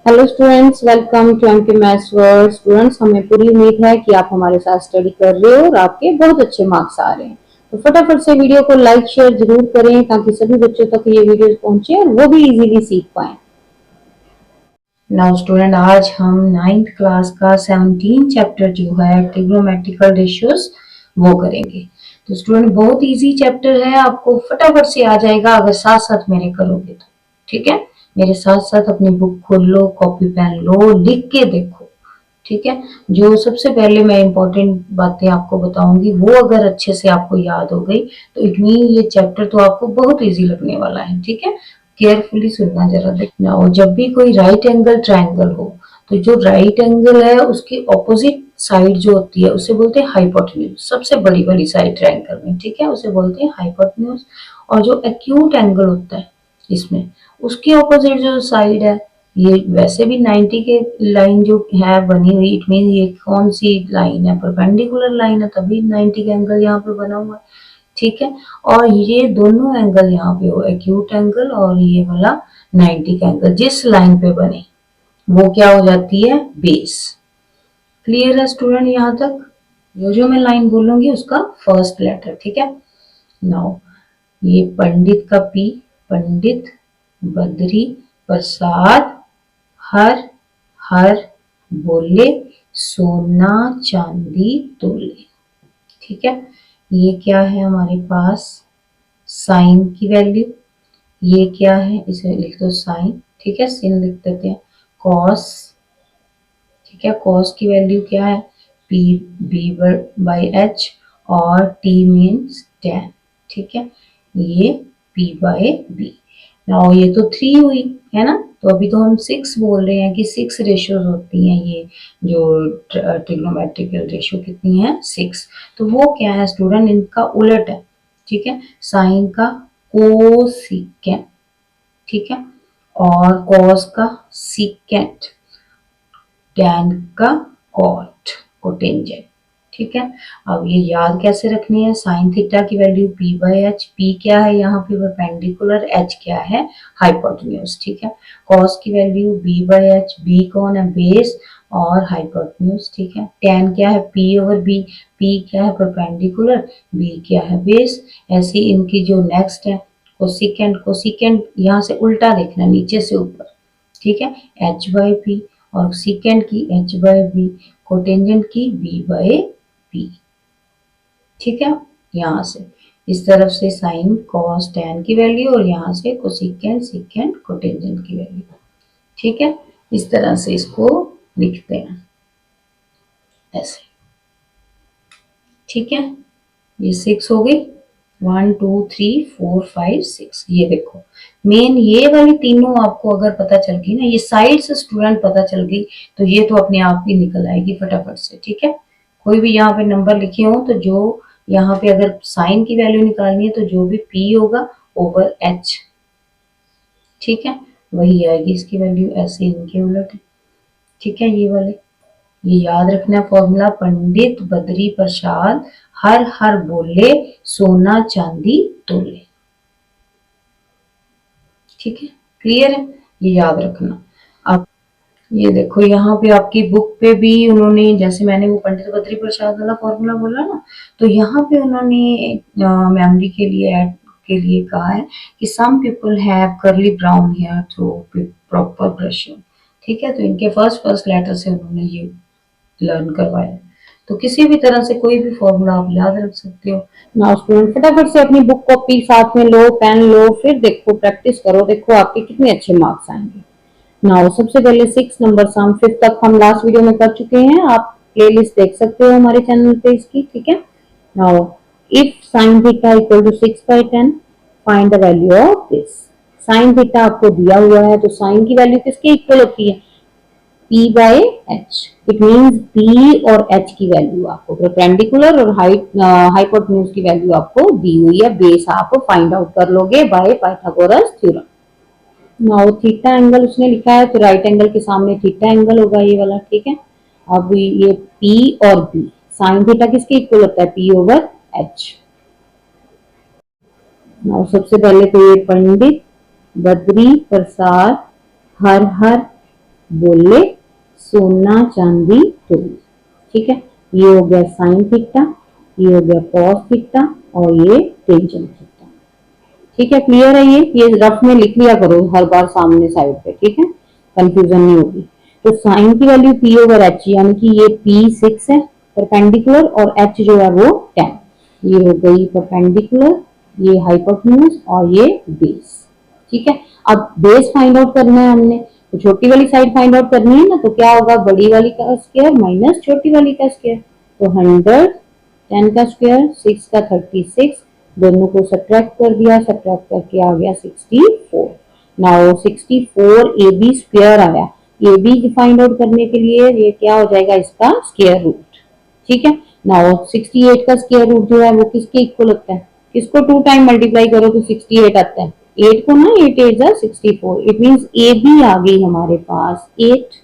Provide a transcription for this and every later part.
Hello students, welcome to MK maths world. Students, हमें पूरी उम्मीद है कि आप हमारे साथ स्टडी कर रहे हो और आपके बहुत अच्छे मार्क्स आ रहे हैं। तो फटाफट से वीडियो को लाइक शेयर जरूर करें ताकि सभी बच्चों तक ये वीडियो पहुंचे और वो भी इजीली सीख पाएं। नाउ स्टूडेंट, आज हम 9th क्लास का 17 चैप्टर जो है ट्रिग्नोमेट्रिकल रेशियोज वो करेंगे। तो स्टूडेंट, बहुत इजी चैप्टर है, आपको फटाफट से आ जाएगा अगर साथ साथ मेरे करोगे तो। ठीक है, मेरे साथ साथ अपनी बुक खोल लो, कॉपी पेन लो, लिख के देखो। ठीक है, जो सबसे पहले मैं इंपॉर्टेंट बातें आपको बताऊंगी वो अगर अच्छे से आपको याद हो गई तो इट मीन ये चैप्टर तो आपको बहुत इजी लगने वाला है। ठीक है, केयरफुली सुनना, जरा देखना। और जब भी कोई राइट एंगल ट्रायंगल हो तो जो राइट एंगल है उसकी ऑपोजिट साइड जो होती है उसे बोलते हैं हाइपोटेन्यूज। सबसे बड़ी वाली साइड ट्रायंगल में, ठीक है, उसे बोलते हैं हाइपोटेन्यूज। और जो एक्यूट एंगल होता है इसमें, उसकी ऑपोजिट जो साइड है, ये वैसे भी 90 के लाइन जो है बनी हुई, इट मीन ये कौन सी लाइन है, परपेंडिकुलर लाइन है, तभी 90 का एंगल यहाँ पे बना हुआ है। ठीक है, और ये दोनों एंगल यहाँ पे हो, एक्यूट एंगल और ये वाला 90 का एंगल जिस लाइन पे बने वो क्या हो जाती है, बेस। क्लियर है स्टूडेंट यहाँ तक? जो मैं लाइन बोलूंगी उसका फर्स्ट लेटर। ठीक है, नाउ ये पंडित का पी, पंडित, बद्री, प्रसाद, हर हर बोले, सोना चांदी तोले। ठीक है, ये क्या है हमारे पास, साइन की वैल्यू। ये क्या है, इसे लिख दो साइन। ठीक है, सिन लिख देते हैं। कॉस, ठीक है, कॉस की वैल्यू क्या है, पी बी बाई एच, और टी मीन्स टेन। ठीक है, ये पी बाई बी। नाउ ये तो 3 हुई है ना, तो अभी तो हम 6 बोल रहे हैं कि 6 रेशियोज होती हैं। ये जो ट्रिग्नोमेट्रिकल रेशियो कितनी है, 6। तो वो क्या है स्टूडेंट, इनका उलट है। ठीक है, साइन का कोसिकेंट, ठीक है, और कॉस का सीकेंट, टैन का कॉट, कोटेंजेंट। ठीक है, अब ये याद कैसे रखनी है, साइन थीटा की value P by H. P क्या है यहाँ पे, परपेंडिकुलर, एच क्या है, हाइपोटेन्यूज। ठीक है, कॉस की value B by H, B कौन है, बेस और हाइपोटेन्यूज। ठीक है, टैन क्या है, पी ओवर बी, पी क्या है, परपेंडिकुलर, बी क्या है, बेस। ऐसे इनकी जो नेक्स्ट है कोसिकेंट, कोसिकेंट यहाँ से उल्टा देखना, नीचे से ऊपर। ठीक है, एच बाई पी, और सीकेंट की एच बाई बी, कोटेंजेंट की बी बाई पी। ठीक है, यहाँ से इस तरफ से साइन कॉस टैन की वैल्यू और यहाँ से कोसिकेंट सीकेंट कोटेंजेंट की वैल्यू। ठीक है, इस तरह से इसको लिखते हैं ऐसे। ठीक है, ये 6 हो गई, 1 2 3 4 5 6। ये देखो, मेन ये वाली तीनों आपको अगर पता चल गई ना, ये साइड से स्टूडेंट पता चल गई तो ये तो अपने आप ही निकल आएगी फटाफट से। ठीक है, कोई भी यहाँ पे नंबर लिखे हो तो जो यहाँ पे अगर साइन की वैल्यू निकालनी है तो जो भी पी होगा ओवर एच, ठीक है, वही आएगी इसकी वैल्यू। ऐसे इनके उलट है। ठीक है, ये वाले ये याद रखना फॉर्मूला, पंडित बद्री प्रसाद हर हर बोले, सोना चांदी तोले। ठीक है, क्लियर है, ये याद रखना। अब ये देखो, यहाँ पे आपकी बुक पे भी उन्होंने, जैसे मैंने वो पंडित बद्री प्रसाद वाला फॉर्मूला बोला ना, तो यहाँ पे उन्होंने मेमोरी के लिए ऐड के लिए कहा है कि some people have curly brown hair through proper brushing. ठीक है, तो इनके फर्स्ट लेटर से उन्होंने ये लर्न करवाया। तो किसी भी तरह से कोई भी फॉर्मूला आप याद रख सकते हो। नाउ स्टूडेंट, फटाफट से अपनी बुक कॉपी साथ में लो, पेन लो, फिर देखो, प्रैक्टिस करो, देखो आपके कितने अच्छे मार्क्स आएंगे। नाउ सबसे पहले 6 नंबर सम, 5 तक हम लास्ट वीडियो में कर चुके हैं, आप प्लेलिस्ट देख सकते हो हमारे चैनल पे इसकी। ठीक है, now if sin theta equal to 6 by 10, find the value of this. sin theta आपको दिया हुआ है तो sin की वैल्यू किसके इक्वल होती है, P by H। It means P और H की वैल्यू आपको, परपेंडिकुलर और हाइपोटेन्यूज की वैल्यू आपको दी हुई है, बेस आप फाइंड आउट कर लोगे by Pythagoras theorem. Now theta angle उसने लिखा है तो राइट एंगल के सामने थीटा एंगल होगा ये वाला। ठीक है, अब ये P और B, साइन थीटा किसके इक्वल होता है, P ओवर H। नाउ सबसे पहले तो ये पंडित बद्री प्रसाद हर हर बोले, सोना चांदी तोले। ठीक है, ये हो गया साइन थीटा, ये हो गया कॉस थीटा और ये टेंजेंट थीटा। ठीक है, क्लियर है? ये रफ में लिख लिया करो हर बार सामने साइड पे, ठीक है, कंफ्यूजन नहीं होगी। तो साइन की वैल्यू पी ओवर एच, यानी कि ये पी 6 है परपेंडिकुलर और एच जो है वो 10। ये हो गई परपेंडिकुलर, ये हाइपोटेन्यूज और ये बेस। ठीक है, अब बेस फाइंड आउट करना है हमने, तो छोटी वाली साइड फाइंड आउट करनी है ना, तो क्या होगा, बड़ी वाली का स्क्वायर माइनस छोटी वाली का स्क्वायर। तो 100, 10 का स्क्वायर, 6 का 36, दोनों को सब्ट्रैक्ट कर दिया, सब्ट्रैक्ट करके आ गया 64। नाउ 64 ए बी स्क्वायर आया। ए बी फाइंड आउट करने के लिए ये क्या हो जाएगा, इसका स्क्वायर रूट। ठीक है, नाउ 68 का स्क्वायर रूट जो है वो किसके इक्वल होता है, किसको 2 टाइम मल्टीप्लाई करो तो 68 आता है, 8 को ना, 8 8 जा 64। इट मींस ए बी आ गई हमारे पास 8।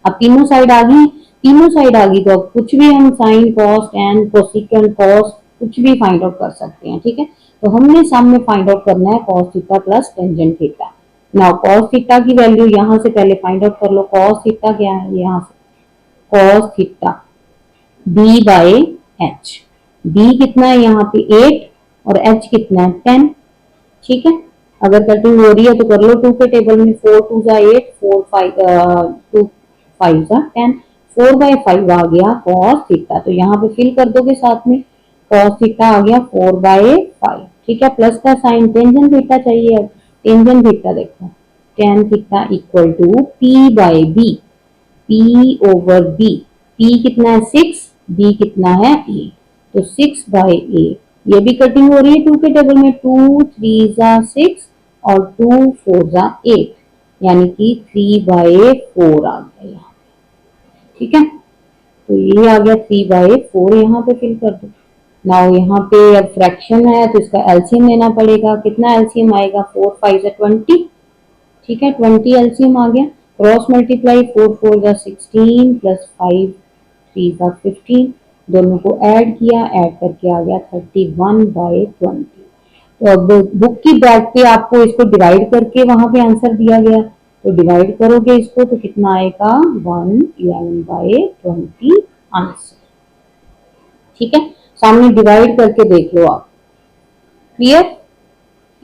अब तीनों साइड आ गई, तीनों साइड आ गई तो अब कुछ भी हम sine cos tan cosecant cos कुछ भी फाइंड आउट कर सकते हैं। ठीक है, तो हमने सामने फाइंड आउट करना है cos theta plus tangent theta. Now cos theta की वैल्यू यहां से पहले फाइंड आउट कर लो। कॉस थीटा क्या है, यहाँ से cos theta b by H. b कितना है यहाँ पे 8 और h कितना है 10। ठीक है, अगर कटिंग हो रही है तो कर लो 2 के टेबल में, 4 2 जा 8, 4 5 2 5 जा 10, 4 बाय 5 आ गया कॉस थीटा। तो यहाँ पे फिल कर दोगे साथ में, कॉस थीटा आ गया 4 बाय 5। ठीक है, प्लस का साइन टेंजेंट थीटा चाहिए। अब टेंजेंट थीटा देखो, tan theta equal to p by b, p over b। p कितना है 6, b कितना है 8, तो 6 बाय 8। ये भी कटिंग हो रही है 2 के टेबल में, 2 3 जा 6 और 2 4 जा 8, यानी कि 3 बाय 4 आ गया यहाँ। ठीक है, तो ये आ गया 3 बाय 4, यहाँ पे फिल कर दो। नाउ यहाँ पे अब फ्रैक्शन है तो इसका एलसीएम लेना पड़ेगा। कितना एलसीएम आएगा, 4 5 जा 20। ठीक है, 20 एलसीएम आ गया। क्रॉस मल्टीप्लाई, 4 4 जा 16 प्लस 5 3 जा 15, दोनों को ऐड किया, ऐड करके आ गया 31 बाय 20। तो अब बुक की बैक पे आपको इसको डिवाइड करके वहां पे आंसर दिया गया, तो डिवाइड करोगे इसको तो कितना आएगा 111 बाय 20 आंसर। ठीक है, सामने डिवाइड करके देख लो आप। क्लियर?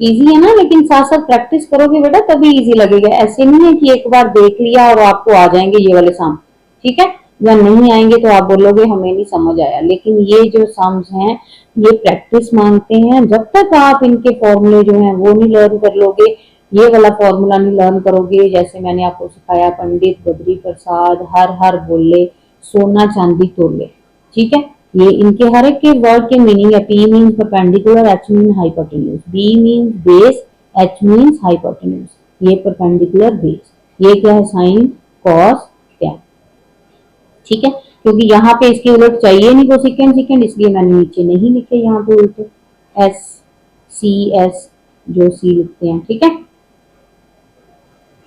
इजी है ना, लेकिन साथ साथ प्रैक्टिस करोगे बेटा तभी इजी लगेगा। ऐसे नहीं है कि एक बार देख लिया और आपको आ जाएंगे ये वाले सम। ठीक है, या नहीं आएंगे तो आप बोलोगे हमें नहीं समझ आया। लेकिन ये जो सम्स हैं ये प्रैक्टिस मांगते हैं। जब तक आप इनके फॉर्मूले जो हैं वो नहीं लर्न कर लोगे, ये वाला फॉर्मूला नहीं लर्न करोगे, जैसे मैंने आपको सिखाया पंडित बद्री प्रसाद हर हर बोले सोना चांदी तोले। ठीक है, ये इनके हर एक के वर्ड के मीनिंग है। P means perpendicular, H mean hypotenuse, B means base, H means hypotenuse. ये परपेंडिकुलर बेस, ये क्या है साइन कॉस टेन। ठीक है, क्योंकि यहाँ पे इसके उलट चाहिए नहीं कोसिकेंड सेकेंड, इसलिए मैंने नीचे नहीं लिखे यहाँ पे उल्टे एस सी एस जो सी लिखते हैं। ठीक है,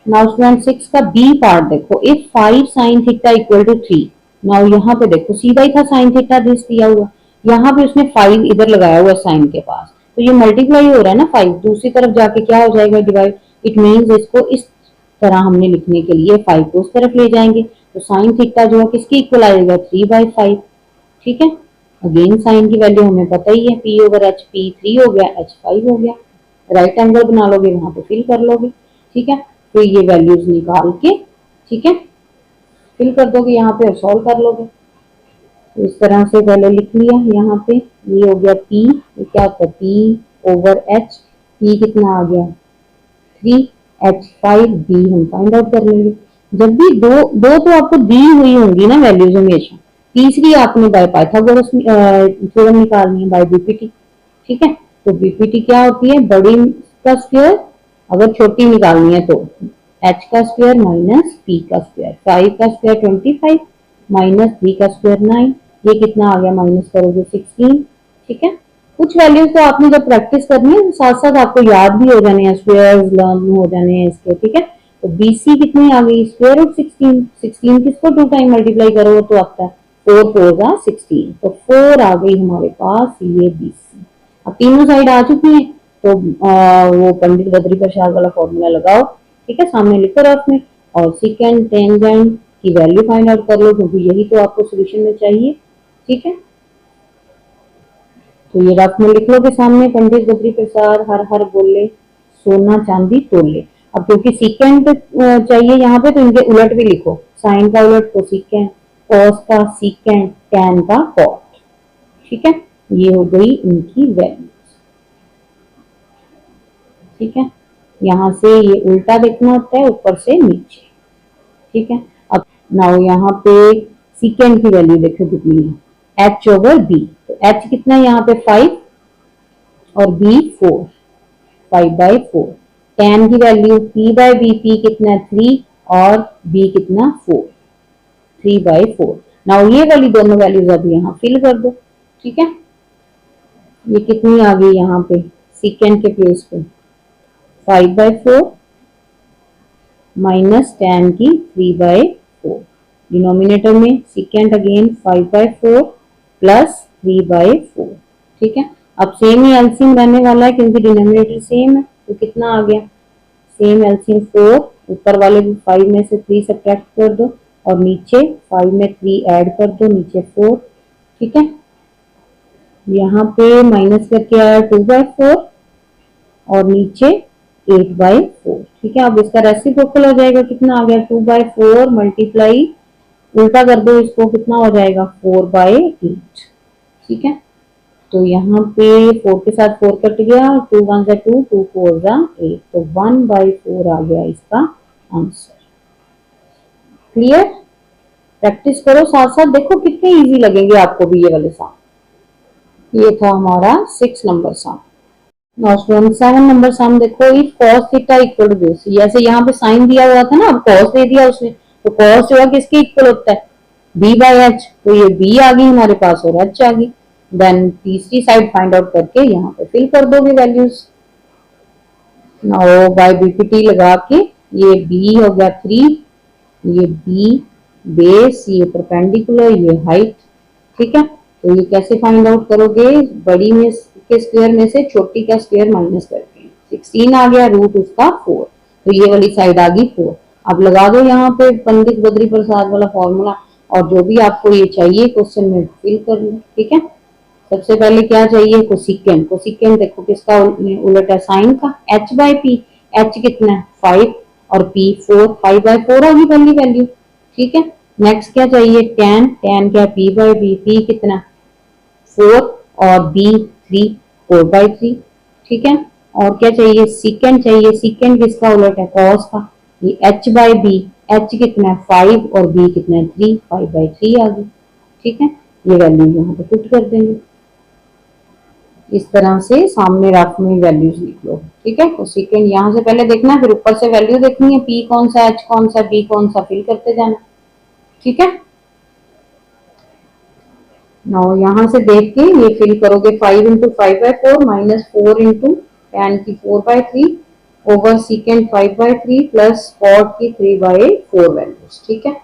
नाउ स्टूडेंट 6 का बी पार्ट देखो, if 5 sine theta equal to 3। Now यहाँ पे देखो सीधा ही था साइन थीटा दिस दिया हुआ, यहाँ पे उसने 5 इधर लगाया हुआ साइन के पास, तो ये मल्टीप्लाई हो रहा है ना 5, दूसरी तरफ जाके क्या हो जाएगा डिवाइड। इट मीन्स इसको इस तरह हमने लिखने के लिए 5 को उस तरफ ले जाएंगे, तो साइन थीटा जो है किसके इक्वल आएगा 3 बाय 5। ठीक है, अगेन साइन की वैल्यू हमें पता ही है, पी ओवर एच, पी 3 हो गया, एच 5 हो गया। राइट एंगल बना लोगे, वहां पे फिल कर लोगे। ठीक है, तो ये वैल्यूज निकाल के, ठीक है, फिल कर दोगे यहाँ पे और सॉल्व कर लोगे। तो इस तरह से पहले लिख लिया यहाँ पे, ये हो गया P, ये क्या होता है P ओवर H, P कितना आ गया 3, H5, B हम फाइंड आउट कर लेंगे। जब भी दो दो तो आपको दी हुई होंगी ना वैल्यूज हमेशा, तीसरी आपने बाय पाइथागोरस थ्योरम निकालनी है, बाय बीपीटी। ठीक है, तो बीपीटी क्या होती है, बड़ी का स्क्वायर, अगर छोटी निकालनी है तो h का स्क्वायर माइनस p का स्क्वायर, 5 का स्क्वायर 25 माइनस 3 का स्क्वायर 9, ये कितना आ गया माइनस करोगे 16। ठीक है, कुछ वैल्यूज तो आपने जब प्रैक्टिस करनी है साथ साथ आपको याद भी हो जाने हैं, स्क्वायर्स लर्न हो जाने हैं इसके। ठीक है, तो BC कितनी आ गई स्क्वायर रूट 16, 16 किसको 2 टाइम मल्टीप्लाई करो तो आता है 4 4 जा 16, तो 4 आ गई हमारे पास ये BC। अब तीनों साइड आ चुकी है तो वो पंडित बद्री प्रसाद वाला फॉर्मूला लगाओ। ठीक है, सामने लिखो रफ में, और सीकेंड टेंजेंट की वैल्यू फाइंड आउट कर लो, क्योंकि यही तो आपको सोल्यूशन में चाहिए। ठीक है, तो ये रफ में लिख लो के सामने, पंडित बद्री प्रसाद हर हर बोले सोना चांदी तोले। अब क्योंकि सीकेंड चाहिए यहाँ पे, तो इनके उलट भी लिखो, साइन का उलट कोसिकेंड, कॉस का सीकेंड, टैन का कॉट। ठीक है, ये हो गई इनकी वैल्यू। ठीक है, यहाँ से ये उल्टा देखना होता है, ऊपर से नीचे। ठीक है, अब नाउ यहाँ पे सीकेंड की वैल्यू देखो कितनी है, एच ओवर बी। तो एच कितना है यहाँ पे 5 और बी 4, 5/4। tan की value p by B, P कितना 3 और b कितना 4, 3/4। नाउ ये वाली दोनों वैल्यूज अभी यहाँ फिल कर दो। ठीक है, ये कितनी आ गई यहाँ पे सीकेंड के प्लेस पे 5/4 माइनस tan की 3/4, डिनोमिनेटर में सीकेंड अगेन 5/4 प्लस 3/4। ठीक है, अब सेम ही एलसीएम रहने वाला है क्योंकि डिनोमिनेटर सेम है, तो कितना आ गया सेम एलसीएम 4, ऊपर वाले भी 5 में से 3 सब्ट्रैक्ट कर दो और नीचे 5 में 3 ऐड कर दो, नीचे 4। ठीक है, यहाँ पे माइनस करके आया 2/4 और नीचे 8/4। ठीक है, अब इसका रेसिप्रोकल हो जाएगा, कितना आ गया 2/4 मल्टीप्लाई, उल्टा कर दो इसको, कितना हो जाएगा 4/8। ठीक है, तो यहाँ पे 4 के साथ 4 कट गया, 2 1 जा 2, 2 4 जा 8, तो 1/4 आ गया इसका आंसर। क्लियर? प्रैक्टिस करो साथ साथ, देखो कितने इजी लगेंगे आपको भी ये वाले सम। ये था हमारा 6 number sum. Now student 7 number sum देखो, if cos theta equal to this, जैसे यहाँ पे साइन दिया हुआ था ना, अब cos दे दिया उसने, तो cos जो है किसके इक्वल होता है b/h, तो ये b आ गई हमारे पास और h आ गई। देन तीसरी साइड फाइंड आउट करके यहाँ पे फिल कर दोगे वैल्यूज। नाउ बाय बीपीटी लगा के ये b हो गया 3, ये b बेस, ये परपेंडिकुलर, ये हाइट। ठीक है, तो ये कैसे फाइंड आउट करोगे, बड़ी में के स्क्वायर में से छोटी का स्क्वायर माइनस करके 16 आ गया, रूट उसका 4, तो ये वाली साइड आ गई 4। अब लगा दो यहाँ पे पंडित बद्री प्रसाद वाला फॉर्मूला, और जो भी आपको ये चाहिए क्वेश्चन में फिल कर लो। ठीक है, सबसे पहले क्या चाहिए कोसिकेंड, कोसिकेंड देखो किसका उलट है साइन का, h बाई पी, h कितना है 5 और p 4, 5/4 होगी पहली वैल्यू। ठीक है, नेक्स्ट क्या चाहिए tan, tan क्या p बाई बी, p कितना 4 और b 3, 4/3। ठीक है, और क्या चाहिए सीकेंड चाहिए, सीकेंड किसका उलट है cos का, ये h बाई बी, h कितना है 5 और b कितना है 3, 5/3 आ गई। ठीक है, ये वैल्यू यहाँ पे पुट कर देंगे, इस तरह से सामने रफ में वैल्यूज लिख लो। ठीक है, तो सेकेंड यहाँ से पहले देखना, फिर ऊपर से वैल्यू देखनी है, p कौन सा, h कौन सा, b कौन सा, फिल करते जाना। ठीक है, नाउ यहाँ से देख के ये फिल करोगे 5 इंटू 5/4 माइनस 4 इंटू tan की 4/3 ओवर सीकेंड 5/3 प्लस कॉट की 3/4 वैल्यूज। ठीक है,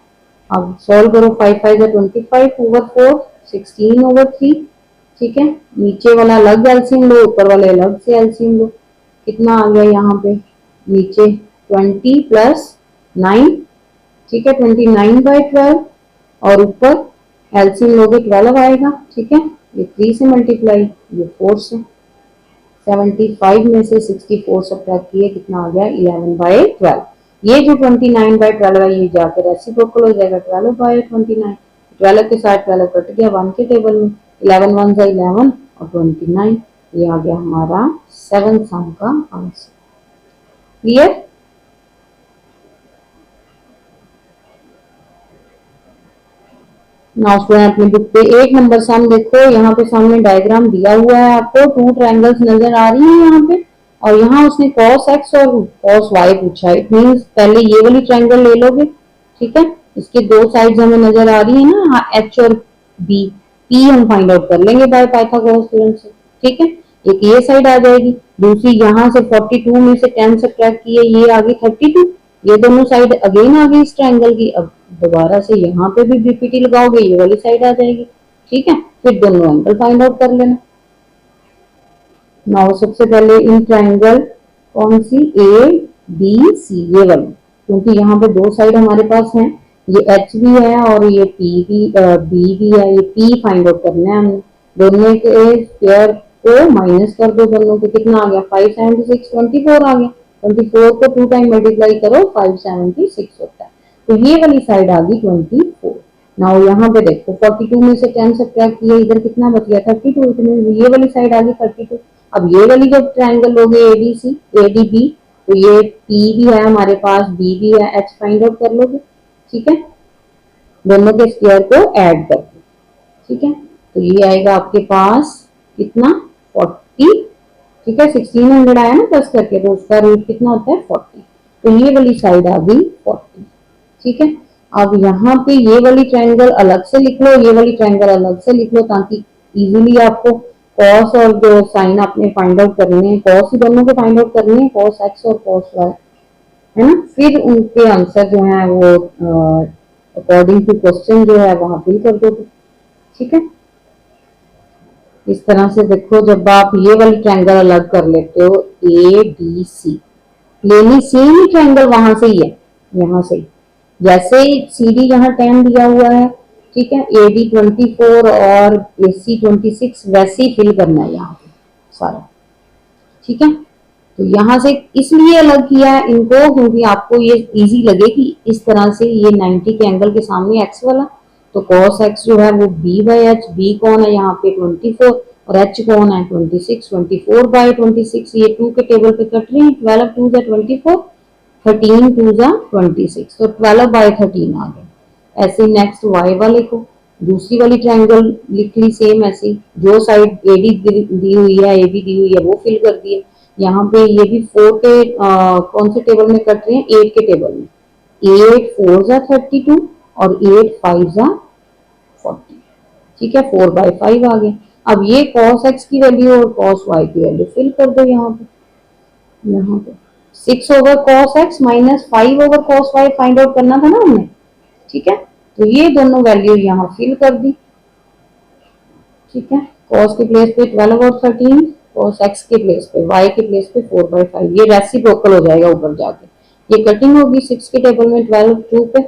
अब सॉल्व करो, 5 5 25 ओवर 4, 16 ओवर 3। ठीक है, नीचे वाला अलग एलसीएम लो, ऊपर वाले अलग से एलसीएम लो, कितना आ गया यहाँ पे नीचे 20 प्लस 9। ठीक है, 29/12 और ऊपर एलसीएम लोगे 12 आएगा। ठीक है, ये 3 से मल्टीप्लाई, ये 4 से, 75 में से 64 सब्ट्रैक्ट किए, कितना आ गया 11/12। ये जो 29/12 है ये जाकर रेसिप्रोकल हो जाएगा 12/29, 12 के साथ 12 कट गया 1 के टेबल में, 11 1 जा 11 और 29, ये आ गया हमारा 7 सम का आंसर। क्लियर? नाउ स्टूडेंट अपनी बुक पे 1 नंबर सम देखो, यहाँ पे सामने डायग्राम दिया हुआ है आपको, 2 ट्रायंगल्स नजर आ रही है यहाँ पे, और यहाँ उसने cos x और cos y पूछा है। इट मींस पहले ये वाली ट्रायंगल ले लोगे। ठीक है, इसके दो साइड्स हमें नजर आ रही है ना, h और b, p हम फाइंड आउट कर लेंगे बाय पाइथागोरस थ्योरम से। ठीक है, एक ये साइड आ जाएगी, दूसरी यहाँ से 42 में से 10 सब्ट्रैक्ट किए, ये आ गई 32, ये दोनों साइड अगेन आ गई इस ट्रायंगल की। अब दोबारा से यहाँ पे भी बीपीटी लगाओगे, ये वाली साइड आ जाएगी। ठीक है, फिर दोनों एंगल फाइंड आउट कर लेना। नाउ सबसे पहले इन ट्रायंगल कौन सी, ए बी सी, ये वाली क्योंकि यहाँ पे दो साइड हमारे पास हैं, ये एच भी है और ये पी भी बी भी है, ये पी फाइंड आउट करना है हमने। दोनों के स्क्वायर को माइनस कर दो, दोनों के कितना आ गया 576, 24 आ गया। 24 को 2 टाइम मल्टीप्लाई करो 576 होता है, तो ये वाली साइड आ गई 24। नाउ यहाँ पे देखो 42 में से 10 सब्ट्रैक्ट किया, इधर कितना बच गया 32, इसमें ये वाली साइड आ गई 32। अब ये वाली जब ट्रायंगल लोगे एडीसी एडीबी, तो ये पी भी है हमारे पास, बी भी है, एच फाइंड आउट कर लोगे। ठीक है, दोनों के स्क्वायर को ऐड कर दो। ठीक है, तो ये आएगा आपके पास कितना 40। ठीक है, 1600 आया ना प्लस करके, तो उसका रूट कितना होता है 40, तो ये वाली साइड आ गई 40। ठीक है, अब यहाँ पे ये वाली ट्रायंगल अलग से लिख लो, ये वाली ट्रायंगल अलग से लिख लो, ताकि इजीली आपको कॉस और जो साइन आपने फाइंड आउट करने हैं, कॉस ही दोनों को फाइंड आउट करने हैं, कॉस एक्स और कॉस वाई, है ना। फिर उनके आंसर जो है वो अकॉर्डिंग टू क्वेश्चन जो है वहां फिल कर दोगे। ठीक है, इस तरह से देखो, जब आप ये वाली ट्रायंगल अलग कर लेते हो A B C, plainly same ही ट्रायंगल वहां से ही है, यहाँ से जैसे सी डी यहाँ 10 दिया हुआ है, ठीक है, ए डी 24 और ए सी 26, वैसे ही फिल करना है यहाँ पे सारा। ठीक है, तो यहाँ से इसलिए अलग किया है इनको, क्योंकि आपको ये इजी लगे कि इस तरह से ये 90 के एंगल के सामने एक्स वाला, तो cos x जो है वो b बाई एच, b कौन है यहाँ पे 24 और h कौन है 26, 24 बाई 26, ये 2 के टेबल पे कट रहे हैं, 12 2 जा 24, 13 2 जा 26, तो 12 बाई 13 आ गया। ऐसे नेक्स्ट y वाले को दूसरी वाली ट्रायंगल लिख ली सेम ऐसे, जो साइड एडी दी हुई है एबी दी हुई है वो फिल कर दिए। यहाँ पे ये भी 4 के कौन से टेबल में कट रहे हैं 8 के टेबल में, 8 4 जा 32 और 8 5 जा 40। ठीक है, 4 बाई 5 आ गए। अब ये cos x की वैल्यू और cos y की वैल्यू फिल कर दो यहाँ पे 6 over cos x minus 5 over cos y find out करना था ना हमने। ठीक है, तो ये दोनों वैल्यू यहाँ फिल कर दी। ठीक है, cos के प्लेस पे 12 और 13, cos x के प्लेस पे, y के प्लेस पे 4 बाई 5, ये रेसिप्रोकल हो जाएगा ऊपर जाके, ये कटिंग होगी 6 के टेबल में 12 2 पे।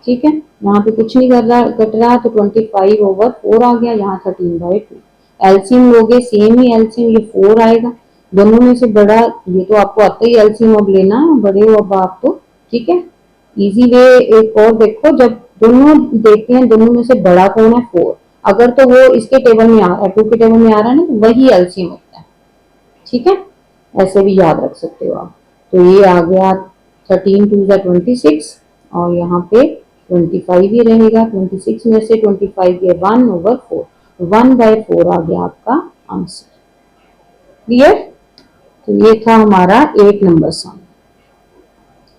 ठीक है, यहाँ पे कुछ नहीं कर रहा कट रहा, तो 25 ओवर 4 आ गया, यहाँ 13 बाई 2। एलसीएम लोगे सेम ही एलसीएम, ये 4 आएगा, दोनों में से बड़ा, ये तो आपको आता ही एलसीएम अब लेना, बड़े हो अब आप तो। ठीक है, इजी वे एक और देखो, जब दोनों देखते हैं दोनों में से बड़ा कौन है 4, अगर तो वो इसके टेबल में आ रहा है 2 के टेबल में आ रहा है ना, तो वही एलसीएम होता है। ठीक है, ऐसे भी याद रख सकते हो आप। तो ये आ गया 13 2 जा 26 और यहाँ पे 25 ही रहेगा, 26 में से 25 ये 1 ओवर 4, 1 बाई 4 आ गया आपका आंसर। क्लियर, तो ये था हमारा 8 number sum.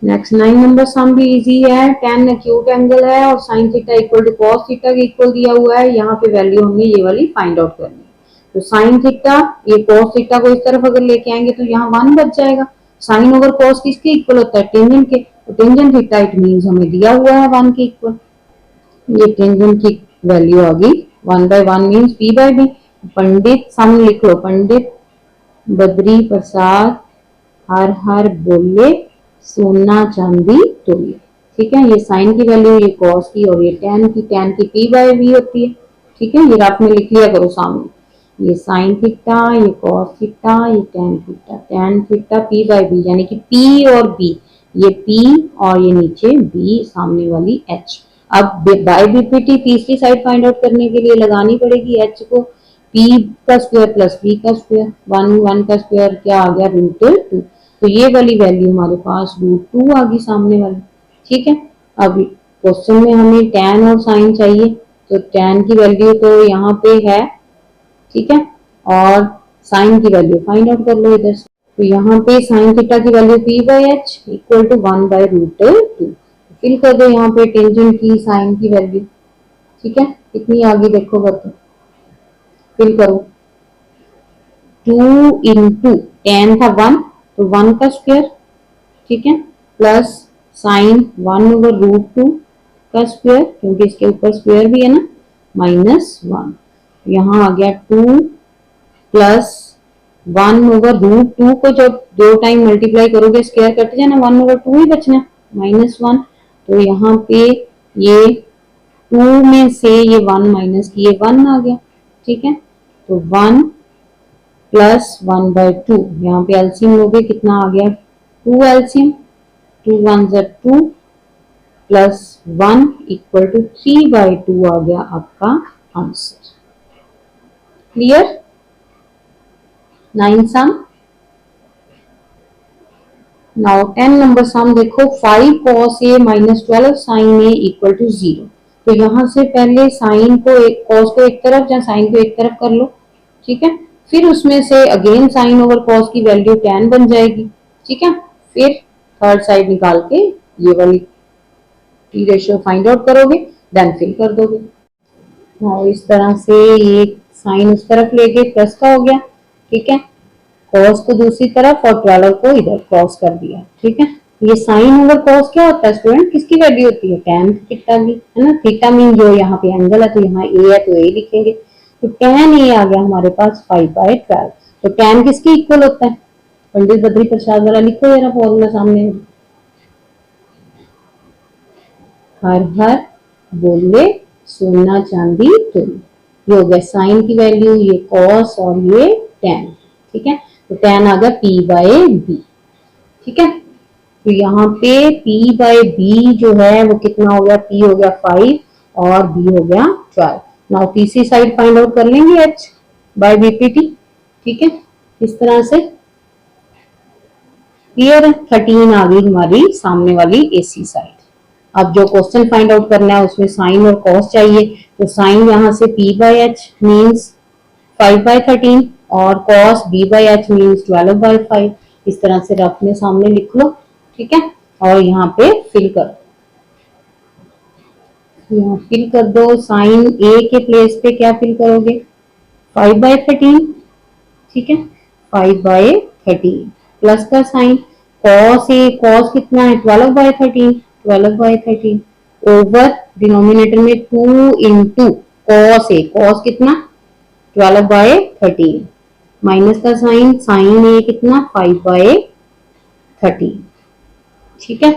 Next 9 number sum भी इजी है। tan एक्यूट एंगल है और sin theta equal to cos theta के इक्वल दिया हुआ है, यहाँ पे वैल्यू हमने ये वाली फाइंड आउट करनी है। तो sin थीटा, ये cos थीटा को इस तरफ अगर लेके आएंगे तो यहाँ 1 बच जाएगा। sin ओवर cos किसके इक्वल होता है टेंजेंट के, तो टेंजेंट थीटा इट मींस हमें दिया हुआ है 1 के इक्वल, ये टेंजेंट की वैल्यू आ गई 1 by 1 means p by b। पंडित सम लिख लो, पंडित बद्री प्रसाद हर हर बोले सोना चांदी तोलिए। ठीक है, ये साइन की वैल्यू, ये कॉस की और ये टैन की p बाई v होती है। ठीक है, ये रात में लिख लिया करो सामने, ये साइन थीटा, ये कॉस थीटा, ये tan theta p by b, यानी कि p और b, ये p और ये नीचे b, सामने वाली h। अब बाई बीपीटी तीसरी साइड फाइंड आउट करने के लिए लगानी पड़ेगी h को, p का स्क्वायर प्लस b का स्क्वायर, 1 1 का स्क्वायर क्या आ गया √2, तो ये वाली वैल्यू हमारे पास √2 आ गई सामने वाली। ठीक है, अब क्वेश्चन में हमें tan और sin चाहिए, तो tan की वैल्यू तो यहाँ पे है। ठीक है, और sin की वैल्यू फाइंड आउट कर लो इधर से, तो यहाँ पे sin थीटा की value p by h equal to 1 by √2, fill कर दो यहाँ पे टेंजेंट की sin की वैल्यू। ठीक है, कितनी आ गई देखो बच्चों, फिल करो, 2 इंटू tan था 1, तो 1 का स्क्वायर, ठीक है, प्लस साइन 1 ओवर √2 का स्क्वायर, क्योंकि इसके ऊपर स्क्वायर भी है ना, माइनस 1, यहाँ आ गया 2 प्लस 1 ओवर √2 को जब 2 टाइम मल्टीप्लाई करोगे स्क्वायर कट जाना, 1 ओवर 2 ही बचना, -1, तो यहाँ पे ये 2 में से ये 1 माइनस की ये 1 आ गया, ठीक है। तो 1 प्लस 1/2, यहाँ पे एलसीएम लोगे कितना आ गया 2 एलसीएम, 2 1 2 प्लस 1 इक्वल टू 3/2 आ गया आपका answer. Clear? 9 sum. Now 10 number sum देखो, 5 cos a minus 12 sin a equal to 0। तो यहां से पहले साइन को एक, cos को एक तरफ या साइन को एक तरफ कर लो, ठीक है। फिर उसमें से अगेन साइन ओवर cos की वैल्यू tan बन जाएगी, ठीक है। फिर थर्ड साइड निकाल के ये वाली टी रेशियो फाइंड आउट करोगे, देन फिल कर दोगे। और इस तरह से ये साइन उस तरफ लेके प्लस का हो गया, ठीक है। cos को दूसरी तरफ और 12 को इधर क्रॉस कर दिया, ठीक है। ये साइन ओवर cos क्या होता है स्टूडेंट, किसकी वैल्यू होती है tan थीटा की, है ना। थीटा मीन जो यहाँ पे एंगल है, तो यहाँ a है तो a लिखेंगे। तो tan a आ गया हमारे पास 5/12। तो tan किसके इक्वल होता है, पंडित बद्री प्रसाद वाला लिखो जरा फॉर्मूला सामने। हर हर बोले सोना चांदी तुम, ये हो गया साइन की वैल्यू, ये cos और ये tan, ठीक है। तो tan आ गया p/b, ठीक है। तो यहाँ पे p/b जो है वो कितना हो गया, p हो गया 5 और b हो गया 12। नाउ तीसरी साइड फाइंड आउट कर लेंगे h बाय bpt, ठीक है। इस तरह से क्लियर है। 13 आ गई हमारी सामने वाली AC साइड। अब जो क्वेश्चन फाइंड आउट करना है उसमें साइन और कॉस चाहिए, तो साइन यहाँ से p/h मीन्स 5/13 और cos b/h मीन्स 12/5। इस तरह से रफ में सामने लिख लो, ठीक है। और यहाँ पे फिल कर, यहाँ फिल कर दो। साइन a के प्लेस पे क्या फिल करोगे 5/13, ठीक है। 5/13 प्लस का साइन cos a, cos कितना है 12/13, 12/13 ओवर डिनोमिनेटर में 2 इंटू cos a, cos कितना 12/13 माइनस का साइन, साइन a कितना 5/13, ठीक है।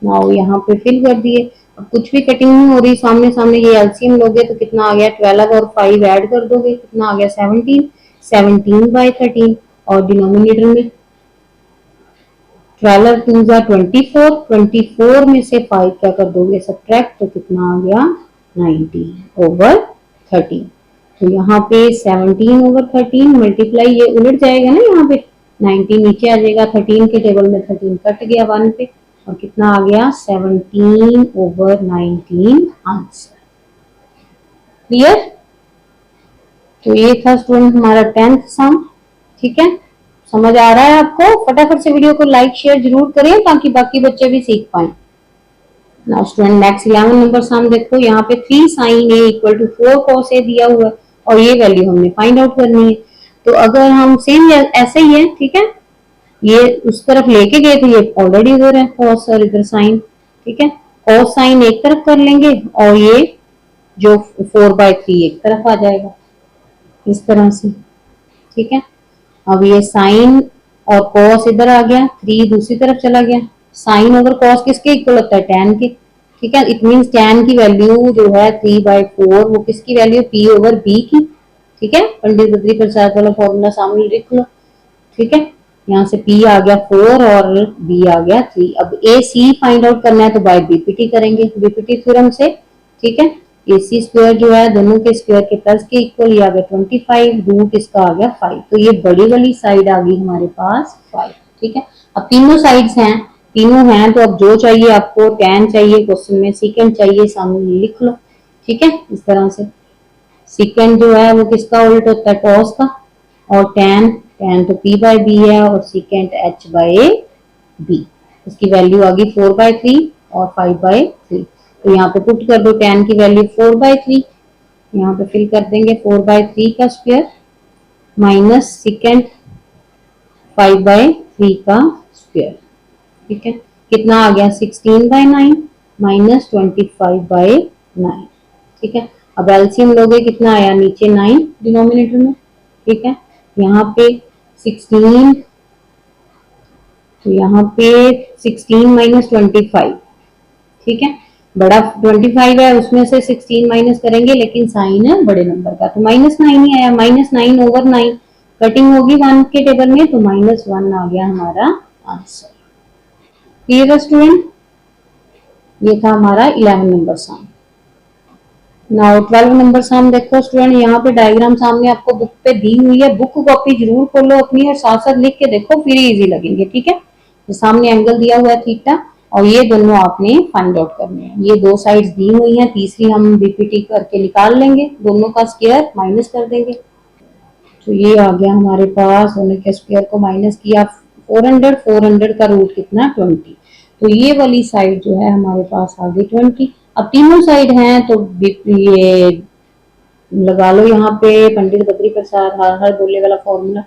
नाउ यहाँ पे फिल कर दिए। अब कुछ भी कटिंग नहीं हो रही, सामने सामने ये एलसीएम लोगे तो कितना आ गया 12 और 5 ऐड कर दोगे, कितना आ गया 17, 17/13 और डिनोमिनेटर में 12 2 24, 24 में से 5 क्या कर दोगे सब्ट्रैक्ट, तो कितना आ गया 90/13। तो यहाँ पे 17/13 मल्टीप्लाई, ये उलट जाएगा ना, यहाँ पे 90 नीचे आ जाएगा, 13 के टेबल में 13 कट गया 1 पे और कितना आ गया 17/19 आंसर। क्लियर? तो ये था स्टूडेंट हमारा 10th सम, ठीक है। समझ आ रहा है आपको? फटाफट से वीडियो को लाइक शेयर जरूर करें ताकि बाकी बच्चे भी सीख पाए। Now student next 11 number sum देखो, यहाँ पे 3 sin a equal to 4 cos a दिया हुआ है और ये वैल्यू हमने फाइंड आउट करनी है। तो अगर हम सेम ऐसे ही है, ठीक है, ये उस तरफ लेके गए थे, ये ऑलरेडी उधर है cos और इधर sin, ठीक है। cos sin एक तरफ कर लेंगे और ये जो 4/3 एक तरफ आ जाएगा इस तरह से, ठीक है। अब ये साइन और cos इधर आ गया, 3 दूसरी तरफ चला गया। साइन ओवर cos किसके इक्वल होता है tan के, ठीक है। इट मींस tan की वैल्यू जो है 3/4 वो किसकी वैल्यू p/b की, ठीक है। पंडित बद्री प्रसाद वाला फॉर्मूला सामने लिख लो, ठीक है। यहाँ से p आ गया 4 और b आ गया 3। अब AC फाइंड आउट करना है तो बाय बीपीटी करेंगे, बीपीटी थ्योरम से, ठीक है। AC स्क्वायर जो है दोनों के स्क्वायर के प्लस के इक्वल, ये आ गया 25, रूट इसका आ गया 5। तो ये बड़ी वाली साइड आ गई हमारे पास 5, ठीक है। अब तीनों साइड्स हैं, तीनों हैं, तो अब जो चाहिए आपको, tan चाहिए क्वेश्चन में, सेकेंड चाहिए सामने लिख लो, ठीक है। इस तरह से सेकेंड जो है वो किसका उल्ट होता है cos का, और tan तो p/b है और सेकेंड h/b, इसकी वैल्यू आ गई 4/3 और 5/3। तो यहाँ पे पुट कर दो tan की वैल्यू 4/3, यहाँ पे फिल कर देंगे 4/3 का स्क्वायर माइनस सेकेंड 5/3 का स्क्वायर, ठीक है। कितना आ गया 16/9 माइनस 25/9, ठीक है। अब एलसीएम लोगे कितना आया, नीचे 9 डिनोमिनेटर में, ठीक है। यहाँ पे 16 तो यहाँ पे 16 माइनस 25, ठीक है, बड़ा 25 है, उसमें से 16 माइनस करेंगे, लेकिन साइन है बड़े नंबर का, तो -9 ही आया, -9/9, कटिंग होगी 1 के टेबल में, तो -1 आ गया हमारा आंसर। क्लियर है स्टूडेंट? ये था हमारा 11 number sum. Now 12 number sum देखो स्टूडेंट, यहाँ पे डायग्राम सामने आपको बुक पे दी हुई है, बुक कॉपी जरूर खोलो अपनी और साथ साथ लिख के देखो, फिर इजी लगेंगे, ठीक है। तो सामने एंगल दिया हुआ है थीटा, और ये दोनों आपने फाइंड आउट करने हैं। ये दो साइड्स दी हुई हैं, तीसरी हम बीपीटी करके निकाल लेंगे, दोनों का स्क्वायर माइनस कर देंगे। तो ये आ गया हमारे पास, दोनों के स्क्वायर को माइनस किया, 400 का रूट कितना, 20। तो ये वाली साइड जो है हमारे पास आ गई 20। अब तीनों साइड हैं तो ये लगा लो यहाँ पे पंडित बद्री प्रसाद हर हर बोले वाला फॉर्मूला,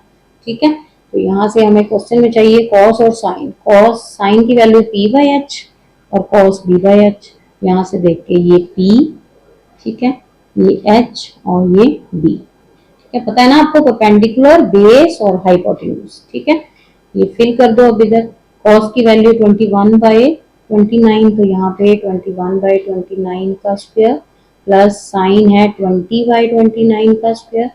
ठीक है। तो यहाँ से हमें क्वेश्चन में चाहिए कॉस और साइन। कॉस साइन की वैल्यू p/h और कॉस b/h। यहाँ से देख के ये p, ठीक है, ये h और ये b, ठीक है। पता है ना आपको, परपेंडिकुलर, बेस और हाइपोटेन्यूज, ठीक है। ये फिल कर दो अब इधर। कॉस की वैल्यू 21/29, तो यहाँ पे 21/29 का स्क्वायर प्लस साइन है 20/29 का स्क्वायर,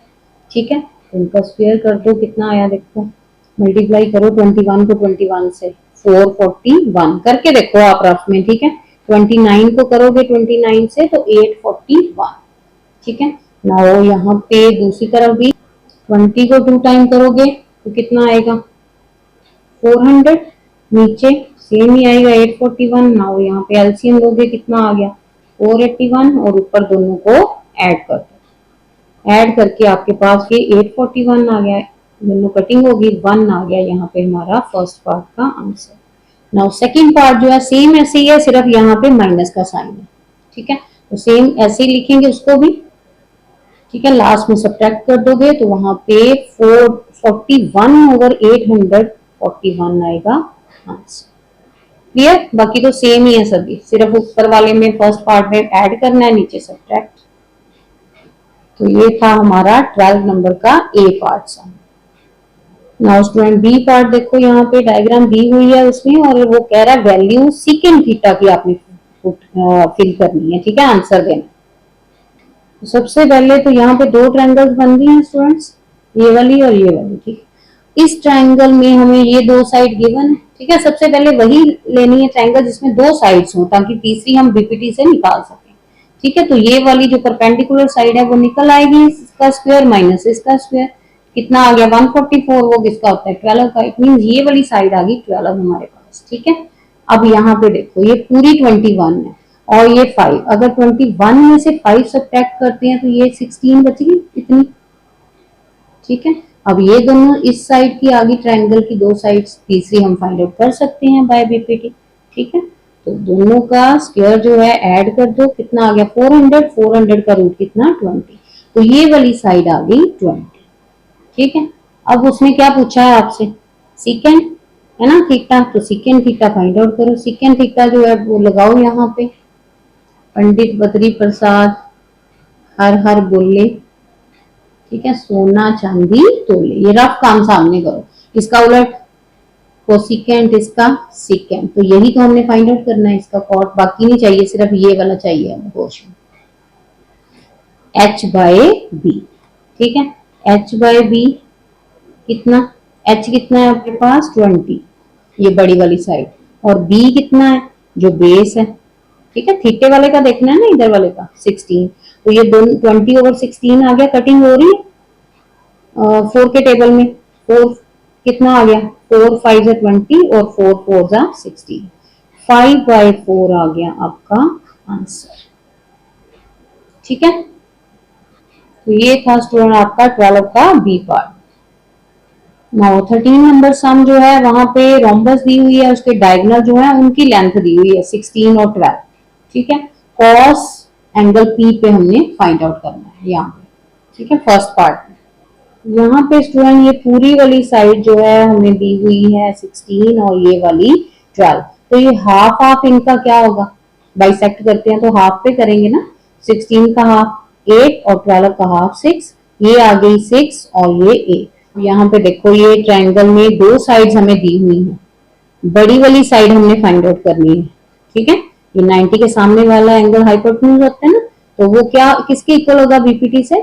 ठीक है। तो इनका स्क्वायर कर दो, कितना आया देखो, मल्टीप्लाई करो 21 को 21 से, 441 करके देखो आप रफ में, ठीक है। 29 को करोगे 29 से तो 841, ठीक है। नाउ यहाँ पे दूसरी तरफ भी 20 को 2 टाइम करोगे तो कितना आएगा, 400, नीचे सेम ही आएगा 841। नाउ यहाँ पे एलसीएम लोगे, कितना आ गया 481, और ऊपर दोनों को ऐड कर दो, ऐड करके आपके पास ये 841 आ गया, दोनों कटिंग होगी, 1 आ गया यहाँ पे हमारा फर्स्ट पार्ट का आंसर। नाउ सेकंड पार्ट जो है सेम ऐसे ही है, सिर्फ यहाँ पे माइनस का साइन है, ठीक है। तो सेम ऐसे ही लिखेंगे उसको भी, ठीक है। लास्ट में सब्ट्रैक्ट कर दोगे तो वहां पे 441/841 आएगा आंसर। क्लियर? बाकी तो सेम ही है सभी, सिर्फ ऊपर वाले में फर्स्ट पार्ट में ऐड करना है, नीचे सब्ट्रैक्ट। तो ये था हमारा 12 नंबर का ए पार्ट सा। नाउ स्टूडेंट बी पार्ट देखो, यहाँ पे डायग्राम दी हुई है उसमें, और वो कह रहा है वैल्यू सीकेंट थीटा की आपने फिल करनी है, ठीक है, आंसर देना। तो सबसे पहले तो यहाँ पे दो ट्रायंगल्स बन गई हैं स्टूडेंट्स, ये वाली और ये वाली, ठीक है। इस ट्रायंगल में हमें ये दो साइड गिवन है, ठीक है। सबसे पहले वही लेनी है ट्रायंगल जिसमें दो साइड्स हो, ताकि तीसरी हम बीपीटी से निकाल सकें, ठीक है। तो ये वाली जो परपेंडिकुलर साइड है वो निकल आएगी, इसका स्क्वायर माइनस इसका स्क्वायर, कितना आ गया 144, वो किसका होता है 12 का, इट मीन ये वाली साइड आ गई 12 हमारे पास, ठीक है। अब यहाँ पे देखो ये पूरी 21 है और ये 5, अगर 21 में से 5 सब्ट्रैक्ट करते हैं तो ये 16 बचेगी इतनी, ठीक है। अब ये दोनों इस साइड की आगे ट्रायंगल की दो साइड्स, तीसरी हम फाइंड आउट कर सकते हैं बाय बीपीटी, ठीक है। तो दोनों का स्क्वायर जो है ऐड कर दो, कितना आ गया 400 का रूट कितना 20, तो ये वाली साइड आ गई 20, ठीक है। अब उसने क्या पूछा है आपसे, सीकेंट है ना थीटा, तो सीकेंट थीटा फाइंड आउट करो। सीकेंट थीटा जो है वो लगाओ यहाँ पे, पंडित बद्री प्रसाद हर हर बोले, ठीक है, सोना चांदी तोले, ये रफ काम सामने करो, इसका उलट कोसिकेंट, इसका सीकेंट, तो यही तो हमने फाइंड आउट करना है, इसका कॉट बाकी नहीं चाहिए, सिर्फ ये वाला चाहिए हमें पोर्शन, h/b, ठीक है। h/b कितना, h कितना है आपके पास 20, ये बड़ी वाली साइड, और b कितना है जो बेस है, ठीक है। थीटे वाले का देखना है ना, इधर वाले का 16, तो ये 20/16 आ गया, कटिंग हो रही है 4 के टेबल में, 4 कितना आ गया 4 5 20 और 4 4 16, 5/4 आ गया आपका आंसर, ठीक है। तो ये था स्टूडेंट आपका 12 का बी पार्ट। नाउ 13 नंबर सम जो है वहां पे रोम्बस दी हुई है, उसके डायगोनल जो है उनकी लेंथ दी हुई है 16 और 12, ठीक है। कॉस एंगल पी पे हमने फाइंड आउट करना है यहाँ पे, ठीक है, फर्स्ट पार्ट में। यहाँ पे स्टूडेंट ये पूरी वाली साइड जो है हमें दी हुई है 16 और ये वाली 12, तो ये हाफ हाफ इनका क्या होगा, बाइसेक्ट करते हैं तो हाफ पे करेंगे ना, 16 का हाफ 8 और 12 का हाफ 6, ये आ गई 6 और ये 8। यहाँ पे देखो ये ट्रायंगल में दो साइड्स हमें दी हुई हैं, बड़ी वाली साइड हमने फाइंड आउट करनी है, ठीक है। ये 90 के सामने वाला एंगल हाइपोटेन्यूज होता है ना, तो वो क्या किसके इक्वल होगा बीपीटी से?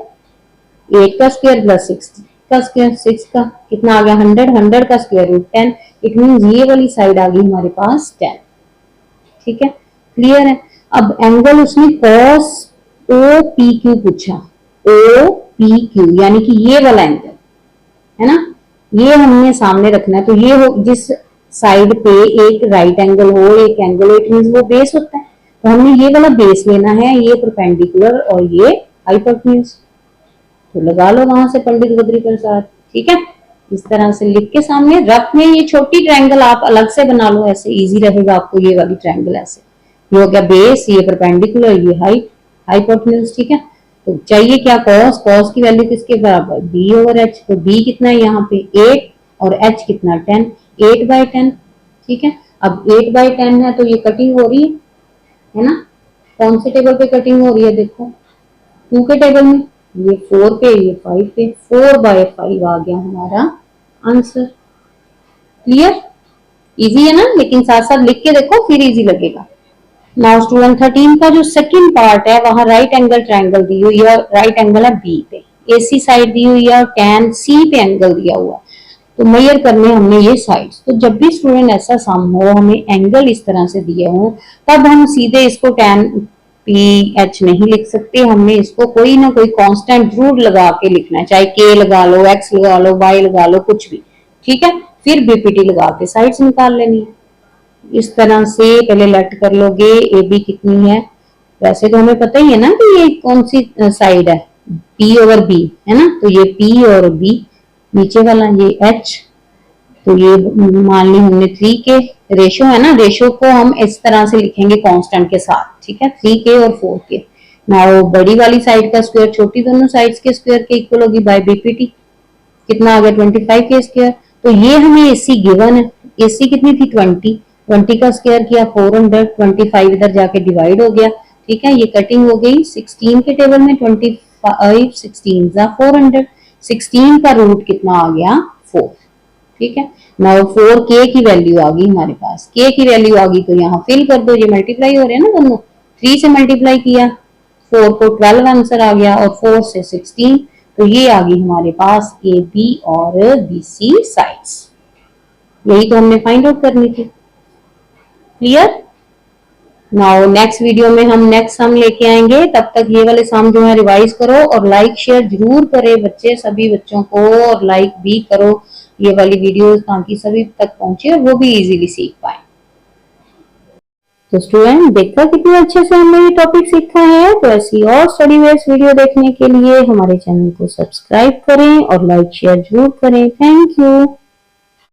8 का स्क्वायर प्लस 6 का स्क्वायर, 6 का कितना आ गया 100, 100 का स्क्वायर रूट 10। इट मींस ये वाली साइड आ गई हमारे पास 10, ठीक है, क्लियर है। अब एंगल उसने cos OPQ पूछा, OPQ यानी कि ये वाला एंगल है ना, ये हमने सामने रखना है। तो ये हो जिस साइड पे एक राइट एंगल हो, एक एंगल हो, इट मींस वो बेस होता है। तो हमने ये वाला बेस लेना है, ये परपेंडिकुलर और ये हाइपोटेन्यूज। तो लगा लो वहां से पंडित बद्री प्रसाद, ठीक है। इस तरह से लिख के सामने रफ में ये छोटी ट्रायंगल आप अलग से बना लो, ऐसे इजी रहेगा आपको। ये वाली ट्रायंगल ऐसे, ये हो गया बेस, ये परपेंडिकुलर, ये हाइट, हाइपोटेन्यूज, ठीक है। तो चाहिए क्या कॉस, कॉस की वैल्यू किसके बराबर b ओवर h। तो b कितना है यहाँ पे 8 और h कितना 10, 8/10, ठीक है। अब 8/10 है तो ये कटिंग हो रही है ना, कौन से टेबल पे कटिंग हो रही है देखो, 2 के टेबल में, ये 4 पे ये 5 पे, 4/5 आ गया हमारा आंसर। क्लियर, इजी है ना, लेकिन साथ साथ लिख के देखो फिर इजी लगेगा। नाउ स्टूडेंट 13 का जो सेकंड पार्ट है वहां राइट एंगल ट्रायंगल दी हुई है, राइट एंगल है बी पे, एसी साइड दी हुई है और tan सी पे एंगल दिया हुआ है। तो मेजर करने हमने ये साइड्स। तो जब भी स्टूडेंट ऐसा सम हो, हमें एंगल इस तरह से दिए हो, तब हम सीधे इसको tan PH नहीं लिख सकते, हमने इसको कोई ना कोई कांस्टेंट जरूर लगा के लिखना है, चाहे k लगा लो, x लगा लो, y लगा लो, कुछ भी, ठीक है। फिर बीपीटी लगा के साइड्स निकाल लेनी है। इस तरह से पहले लेट कर लोगे ए बी कितनी है, वैसे तो हमें पता ही है ना कि ये कौन सी साइड है, P ओवर B है ना, तो ये P और B, नीचे वाला ये H, तो ये मान ली हमने 3 के रेशो है ना, रेशो को हम इस तरह से लिखेंगे कांस्टेंट के साथ, ठीक है, 3 के और 4 के। नाउ बड़ी वाली साइड का स्क्वायर छोटी दोनों साइड्स के स्क्वायर के इक्वल होगी बाय बीपीटी, कितना आ गया 25 के स्क्वायर। तो ये हमें एसी गिवन है, एसी कितनी थी 20 का स्क्वायर किया 400, 25 इधर जाके डिवाइड हो गया, ठीक है। ये कटिंग हो गई 16 के टेबल में, 25 16 जा 400, 16 का रूट कितना आ गया 4, ठीक है। नाउ 4 के की वैल्यू आ गई हमारे पास, के की वैल्यू आ गई तो यहाँ फिल कर दो, ये मल्टीप्लाई हो रहे हैं ना दोनों, 3 से मल्टीप्लाई किया, 4 को 12 आंसर आ गया और 4 से 16, तो ये आ गई हमारे पास ए बी और बी सी साइड्स। यही तो हमने फाइंड आउट करनी थी। क्लियर। नाउ नेक्स्ट वीडियो में हम नेक्स्ट सम लेके आएंगे, तब तक ये वाले सम जो है रिवाइज करो और लाइक शेयर जरूर करें बच्चे, सभी बच्चों को, और लाइक भी करो ये वाली वीडियो ताकि सभी तक पहुंचे और वो भी इजीली सीख पाए। तो स्टूडेंट देखा कितने अच्छे से हमने ये टॉपिक सीखा है। तो ऐसी और स्टडी बेस्ड वीडियो देखने के लिए हमारे चैनल को सब्सक्राइब करें और लाइक शेयर जरूर करें। Thank you.